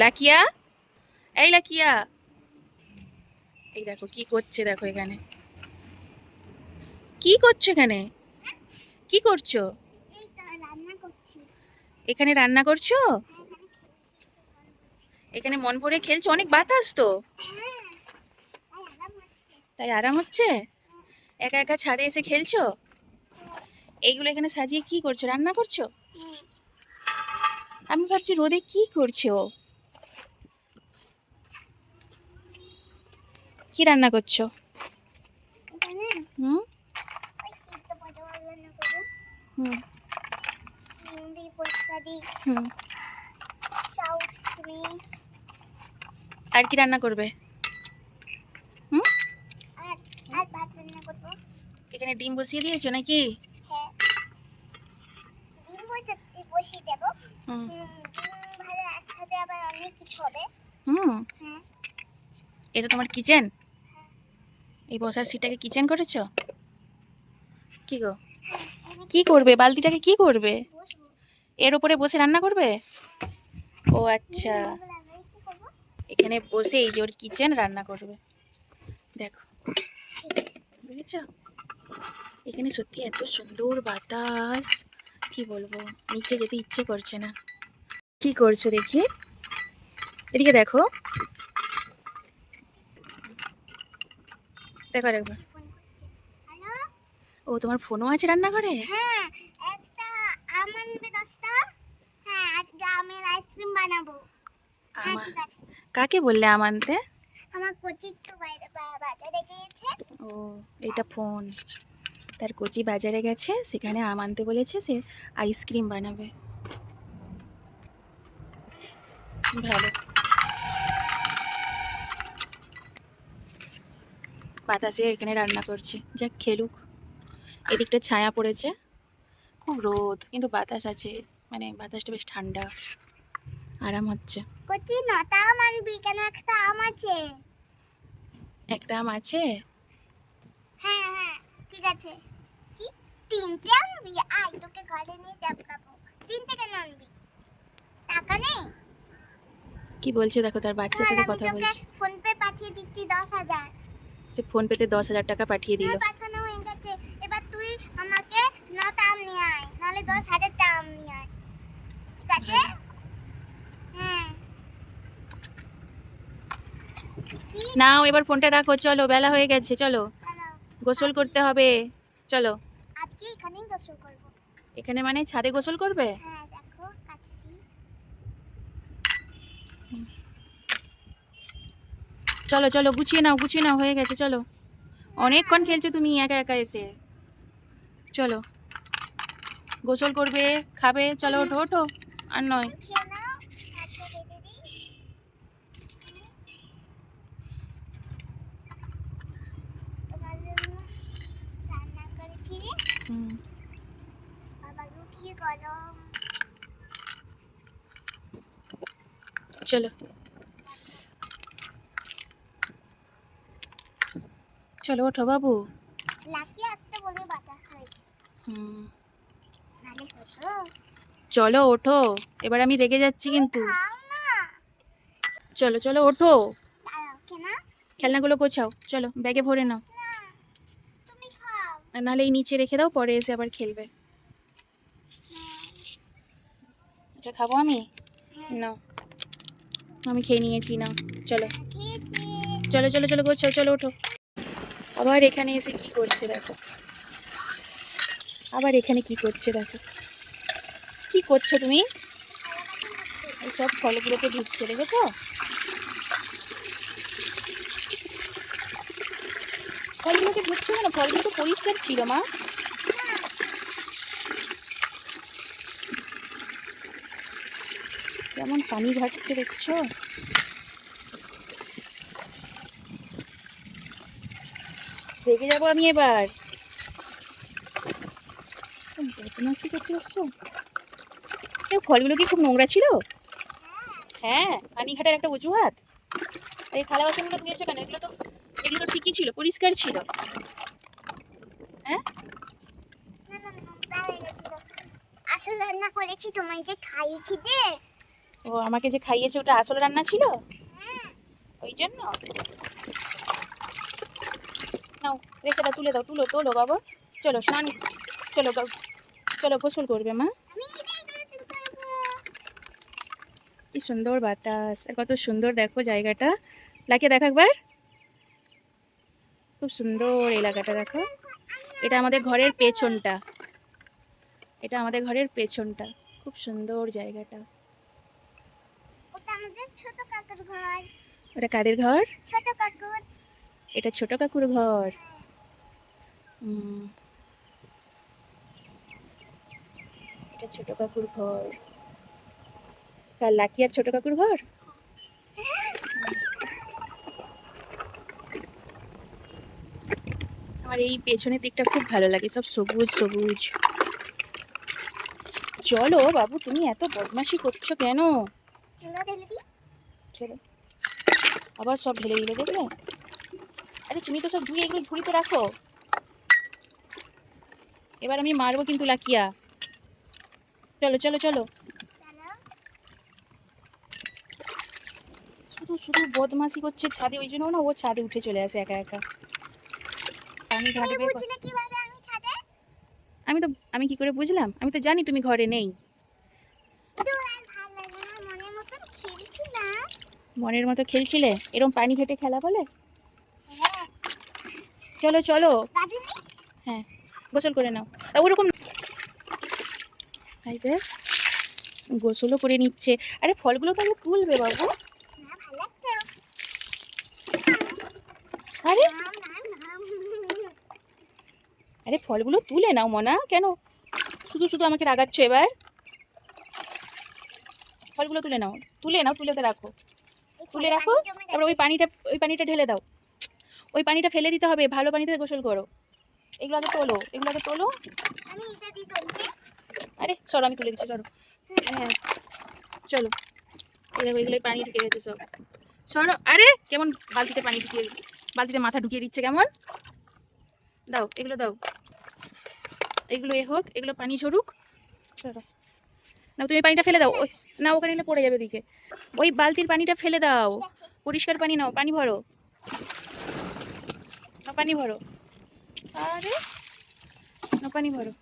লাকিয়া, এই লাকিয়া, এই দেখো কি করছে, দেখো এখানে কি করছো, এখানে কি করছো? এখানে রান্না করছো? এখানে মন ভরে খেলছো? অনেক বাতাস তো, তাই আরাম হচ্ছে। একা একা ছাদে এসে খেলছো? এইগুলো এখানে সাজিয়ে কি করছো? রান্না করছো? আমি ভাবছি রোদে কি করছো, কি রান্না করছো? হুম হুম হুম। আর কি রান্না করবে? হুম, এখানে ডিম বসিয়ে দিয়েছো নাকি? হুম, এটা তোমার কিচেন? এই বসার সিটটাকে কিচেন করেছো? কি গো, কি করবে বালতিটাকে, কি করবে? এর উপরে বসে রান্না করবে? ও আচ্ছা, এখানে বসে এই যে ওর কিচেন, রান্না করবে। দেখো, বুঝেছো? এখানে সত্যি এত সুন্দর বাতাস, কি বলবো, নিচে যেতে ইচ্ছে করছে না। কি করছো দেখি, এদিকে দেখো, দেখো একবার। ও, তোমার ফোনও আছে রান্নাঘরে? হ্যাঁ, একটা আম আনবে 10টা। হ্যাঁ, আজকে আমের আইসক্রিম বানাবো। হ্যাঁ, ঠিক আছে। কাকে বললে আম আনতে? আমার কোচিং তো বাইরে বাজারে গিয়েছে। ও, এটা ফোন, তার কোচি বাজারে গেছে, সেখানে আম আনতে বলেছে, সে আইসক্রিম বানাবে। ভালো, বাতাসে এখানে রান্না করছে, যাক খেলুক। এদিকটা ছায়া পড়েছে, খুব রোদ কিন্তু বাতাস আছে, মানে বাতাসটা বেশ ঠান্ডা, আরাম হচ্ছে। কোচি 9টা আম আনবি, কেন একটা আম আছে? একটা আম আছে? হ্যাঁ হ্যাঁ, ঠিক আছে। কি 3টে আনবি? আয়, তোকে ঘরে নিয়ে যাবো। 3টে কেন আনবি? টাকা নেই? কি বলছে দেখো, তার বাচ্চার সাথে কথা বলছে। ফোন পে পাঠিয়ে দিচ্ছি 10,000। সে ফোন পেতে 10,000 টাকা পাঠিয়ে দিল। পাঠানো হয়ে গেছে। এবার তুই আমাকে 9টা আম নিয়ে আয়, নাহলে 10,000টা আম নিয়ে আয়, ঠিক আছে? হ্যাঁ। নাও এবার ফোনটা রাখো, চলো বেলা হয়ে গেছে, চলো গোসল করতে হবে, চলো। আজকে এখানেই গোসল করব। এখানে মানে ছাদে গোসল করবে? হ্যাঁ, দেখো কাচ্ছি। চলো চলো, গুছিয়ে নাও গুছিয়ে নাও, হয়ে গেছে, চলো। অনেকক্ষণ খেলছো তুমি একা একা এসে, চলো গোসল করবে, খাবে, চলো ওঠো ওঠো। আর নয়, খেয়ে নাও, হাতে বেঁধে দিই। তোমার জন্য রান্না করেছি রে। বাবা কি গরম। চলো চলো ওঠো বাবু। লাকি আসতে বলে বাতাস হয়েছে। নালে হতো। চলো ওঠো, এবার আমি রেগে যাচ্ছি কিন্তু। খাও না। চলো চলো ওঠো, দাঁড়াও, কেন? খেলনাগুলো গোছাও, চলো ব্যাগে ভরে নাও, না, তুমি খাও। আর নাহলে এই নিচে রেখে দাও, পরে এসে আবার খেলবে। এটা খাবো আমি, নাও আমি খেয়ে নিয়েছি, নাও চলো। চলো চলো চলো গোছাও, চলো ওঠো। আবার এখানে এসে কি করছে দেখো, আবার এখানে কি করছে দেখো, কি করছো তুমি? এই সব ফলগুলোতে ঢুকছে, দেখেছো? ফলগুলোকে ঢুকছে কেন? ফলগুলো তো পরিষ্কার ছিল মা। কেমন পানি ভাসছে দেখছো? রেগে যাবো আমি এবার। বদমাশি করছে দেখছো? এই ফলগুলো কি খুব নোংরা ছিল? হ্যাঁ, পানি ঘাটার একটা অজুহাত। এই থালা বাসনগুলো ধুয়েছো কেন? এগুলো তো ঠিকই ছিল, পরিষ্কার ছিল। হ্যাঁ, আসল রান্না করেছি, তোমায় যে খাইয়েছি যে। ও ও আমাকে যে খাইয়েছে ওটা আসল রান্না ছিল, হ্যাঁ ওই জন্য। নাও রেখে দাও, তুলে দাও, তুলো তোলো বাবা। চলো স্নান, চলো চলো গোসল করবে মা। আমি এটাই গোসল করবো। কি সুন্দর বাতাস, আর কত সুন্দর দেখো জায়গাটা। লাকিয়ে দেখো একবার, খুব সুন্দর এলাকাটা দেখো। এটা আমাদের ঘরের পেছনটা, এটা আমাদের ঘরের পেছনটা, খুব সুন্দর জায়গাটা। ওটা আমাদের ছোট কাকুর ঘর। ওটা কাদের ঘর? ছোট কাকুর। এটা ছোট কাকুর ঘর। হুম, এটা ছোট কাকুর ঘর। কার লাকি আর ছোট কাকুর ঘর? আমার এই পেছনের দিকটা খুব ভালো লাগে, সব সবুজ সবুজ। চলো বাবু, তুমি এত বদমাশি করছো কেন? হ্যালো দিদি। চলো, আবার সব ঢেলে দিলে দেখলে। আরে তুমি তো সব ধুয়ে এগুলো ঝুড়িতে রাখো। এবার আমি মারবো কিন্তু লাকিয়া। চলো চলো চলো, শুধু শুধু বদমাশি করছে ছাদে, ওই জন্য না ও ছাদে উঠে চলে আসে একা একা। পানি তুমি ঘাটবে। বুঝলে কিভাবে আমি ছাদে? আমি কি করে বুঝলাম? আমি তো জানি তুমি ঘরে নেই। তো আর ভালো লাগে না, মনের মতন খেলছিলাম। মনের মতো খেলছিলে? এরকম পানি ঘেটে খেলা বলে? হ্যাঁ চলো চলো। গাজুনি। হ্যাঁ, গোসল করে নাও। তা ওরকম এই দেখ, গোসলও করে নিচ্ছে। আরে ফলগুলো তাহলে তুলবে বাবু। না ভালো লাগছে। আরে নাম নাম নাম। আরে ফলগুলো তুলে নাও মনা, কেন শুধু শুধু আমাকে রাগাচ্ছ এবার? ফলগুলো তুলে নাও, তুলে নাও, তুলে তো রাখো, তুলে রাখো। এবার ওই পানিটা ঢেলে দাও। ওই পানিটা ফেলে দিতে হবে, ভালো পানিতে গোসল করো। এগুলো আগে তোলো, এগুলো আগে তোলো। আমি এটা দিয়ে তুলছি। আরে সরো, আমি তুলে দিচ্ছি, সরো। হ্যাঁ চলো, এই দেখো এগুলো পানি ঢুকে গেছে সব। সরো, আরে কেমন বালতিতে পানি ঢুকিয়ে, বালতিতে মাথা ঢুকিয়ে দিচ্ছে কেমন। দাও এগুলো দাও, এগুলো এ হোক, এগুলো পানি ঝরুক। সরো, না তুমি পানিটা ফেলে দাও। ওই না, ওখানে এলে পড়ে যাবে দিকে। ওই বালতির পানিটা ফেলে দাও, পরিষ্কার পানি নাও, পানি ভরো, না পানি ভরো। আরে না পানি ভরো।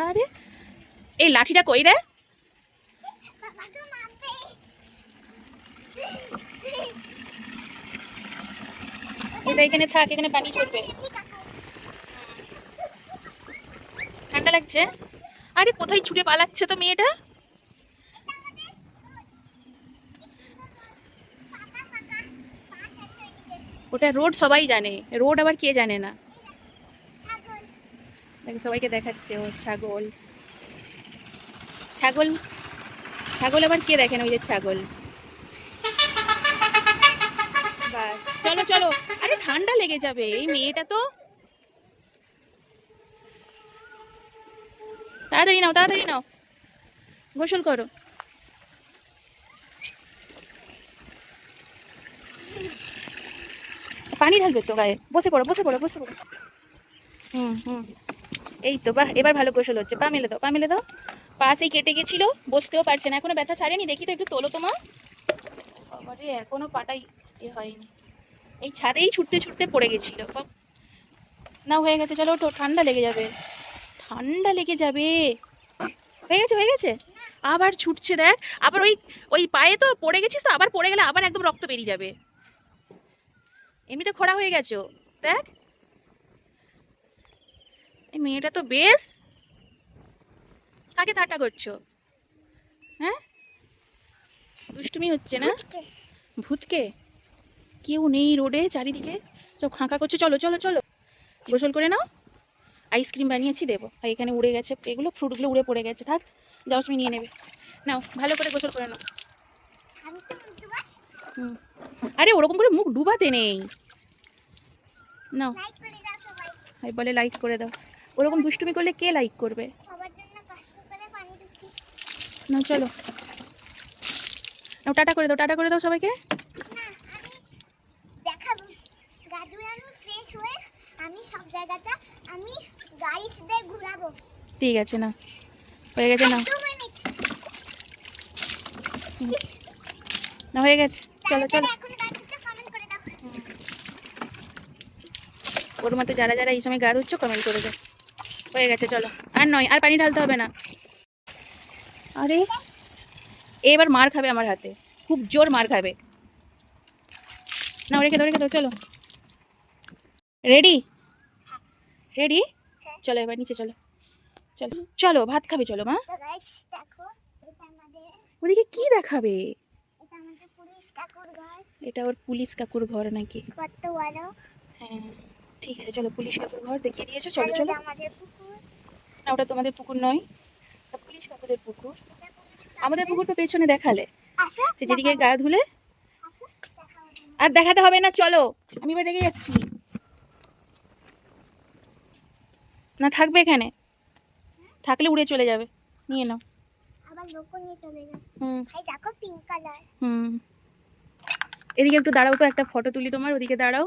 আরে এই লাঠিটা কই রে? বাবাকে মারবে। এটা এখানে থাক, এখানে পানি ঝরবে। ঠান্ডা লাগছে? আরে কোথায় ছুটে পালাচ্ছে তো মেয়েটা। ওটা রোড, সবাই জানে রোড, আবার কে জানে না? দেখো সবাইকে দেখাচ্ছে ও ছাগল। ছাগল, ছাগল আবার কে দেখে না? ওই যে ছাগল। বাস চলো চলো। আরে ঠান্ডা লেগে যাবে, এই মেয়েটা তো। তাড়াতাড়ি নাও, তাড়াতাড়ি নাও, গোসল করো। পানি ঢালবে তো গায়ে, বসে পড়ো বসে পড়ো বসে পড়ো। হুম হুম, এই তো বাহ, এবার ভালো গোসল হচ্ছে। পা মেলে দাও, পা মেলে দাও। পা সেই কেটে গেছিল, বসতেও পারছে না, এখনো ব্যথা সারেনি। দেখি তো একটু তোলো তোমা। বাবারে এখনো পাটাই এ হয়নি, এই ছাদেই ছুটতে ছুটতে পড়ে গেছিল। না হয়ে গেছে, চলো ওঠো, ঠান্ডা লেগে যাবে, ঠান্ডা লেগে যাবে। হয়ে গেছে হয়ে গেছে, আবার ছুটছে দেখ। আবার ওই ওই পায়ে তো পড়ে গেছিস, তো আবার পড়ে গেলে আবার একদম রক্ত বেরিয়ে যাবে। এমনিতে খোড়া হয়ে গেছো দেখ। এই মেয়েটা তো বেশ, কাকে ঠাট্টা করছো? হ্যাঁ, দুষ্টুমি হচ্ছে না? ভূতকে? কেউ নেই রোডে, চারিদিকে সব ফাঁকা করছে। চলো চলো চলো, গোসল করে নাও। আইসক্রিম বানিয়েছি দেবো, আর এখানে উড়ে গেছে এগুলো, ফ্রুটগুলো উড়ে পড়ে গেছে, থাক যাওয়ার সময় নিয়ে নেবে। নাও ভালো করে গোসল করে নাও। হুম, আরে ওরকম করে মুখ ডুবাতে নেই। নাও, লাইক করে দাও সবাই। হাই বলে লাইক করে দাও। ওরকম দুষ্টুমি করলে কে লাইক করবে? সবার জন্য কষ্ট করে পানি দিচ্ছি। নাও চলো, নাও টাটা করে দাও, টাটা করে দাও সবাইকে। না আমি দেখাবো, গাদুয়ে আমি ফ্রেশ হয়ে আমি সব জায়গাটা আমি গাইসদের ঘোরাবো। ঠিক আছে না। হয়ে গেছে না? 2 মিনিট। না হয়ে গেছে, চলো চলো। এখন গা ধুচ্ছ কমেন্ট করে দাও। ওর মতো যারা যারা এই সময় গা ধুচ্ছ কমেন্ট করে দাও। হয়ে গেছে চলো, আর নয়, আর পানি ঢালতে হবে না। আরে এবার মার খাবে আমার হাতে, খুব জোর মার খাবে। না রেখে দাও রেখে দাও, চলো রেডি রেডি, চলো এবার নিচে চলো, চলো চলো ভাত খাবে, চলো মা। তো গাইস দেখো, এটা আমাদের ওদিকে কি দেখাবে? পুলিশ কাকুর ঘর। এটা ওর পুলিশ কাকুর ঘর নাকি? কত বড়। হ্যাঁ ঠিক আছে, চলো পুলিশ কাকুর ঘর দেখিয়ে দিয়েছো, আর চলো চলো। ওটা আমাদের পুকুর। না ওটা তোমাদের পুকুর নয়, ওটা পুলিশ কাকুদের পুকুর। এটা পুলিশ আমাদের পুকুর তো পেছনে দেখালে, আসো সে যেদিকে গা ধুলে। আসো দেখাও। আর দেখাতে হবে না, চলো আমি এবার রেগে যাচ্ছি। না থাকবে এখানে, থাকলে উড়ে চলে যাবে, নিয়ে নাও। আবার লোক নিয়ে চলে যাবে। হুম ভাই দেখো পিঙ্ক কালার। হুম, এদিকে একটু দাঁড়াও তো, একটা ফটো তুলি তোমার, ওদিকে দাঁড়াও।